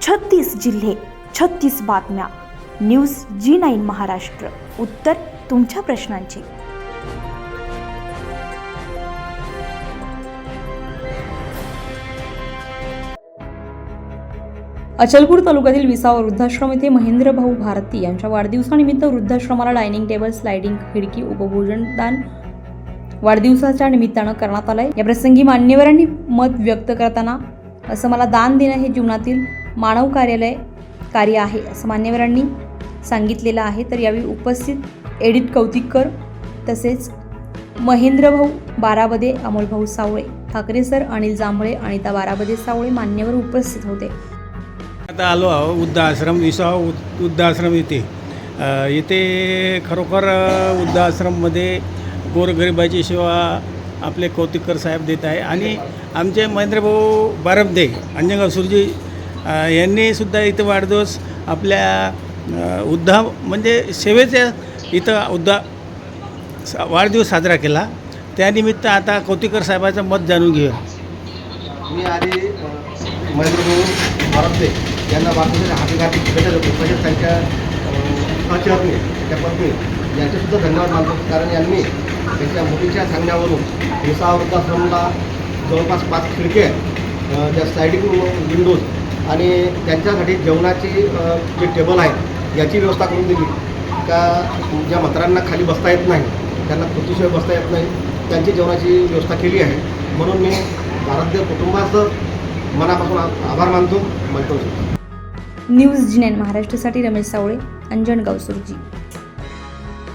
36 जिल्हे, 36 बातम्या. News G9 Maharashtra. उत्तर तुमच्या प्रश्नांची. अचलपूर तालुक्यातील विसावा वृद्धाश्रम येथे महेंद्र भाऊ भारती यांच्या वाढदिवसानिमित्त वृद्धाश्रमाला डायनिंग टेबल, स्लायडिंग खिडकी, उपभोजन दान वाढदिवसाच्या निमित्तानं करण्यात आलंय. या प्रसंगी मान्यवरांनी मत व्यक्त करताना असं मला दान देणं हे जीवनातील मानव कार्य आहे असं मान्यवरांनी सांगितलेलं आहे. तर यावेळी उपस्थित एडिट कौतिककर तसेच महेंद्र भाऊ बाराबदे, अमोल भाऊ सावळे, ठाकरे सर, अनिल जांभळे, अनिता बाराबदे सावळे मान्यवर उपस्थित होते. आता आलो आहो वृद्धाश्रम, विसावा वृद्धाश्रम इथे खरोखर वृद्धाश्रममध्ये गोरगरिबाची सेवा आपले कौतिककर साहेब देत आहे. आणि आमचे महेंद्रभाऊ बारबदे अंजनगाव सुरजी यांनीसुद्धा इथं वाढदिवस आपल्या म्हणजे सेवेच्या इथं वाढदिवस साजरा केला. त्यानिमित्त आता कौतिककर साहेबाचं मत जाणून घेऊया. मी आधी महेंद्रभाऊ बारबदे यांना वाढदिवसाच्या हार्दिक शुभेच्छा देतो. तसेच त्यांच्या सहचरणी, त्यांच्या पत्नी यांचेसुद्धा धन्यवाद मानतो. कारण यांनी त्यांच्या मुलीच्या सांगण्यावरून विसावा वृद्धाश्रमला जवळपास 5 खिडक्या, ज्या स्लायडिंग विंडोज आणि त्यांच्यासाठी जेवणाची जे टेबल आहे याची व्यवस्था करून दिली. का ज्या म्हाताऱ्यांना खाली बसता येत नाही, त्यांना खुर्चीशिवाय बसता येत नाही, त्यांची जेवणाची व्यवस्था केली आहे. म्हणून मी भारतीय कुटुंबाचं मनापासून आभार मानतो. न्यूज G9 महाराष्ट्रासाठी रमेश सावळे, अंजनगाव सुरजी.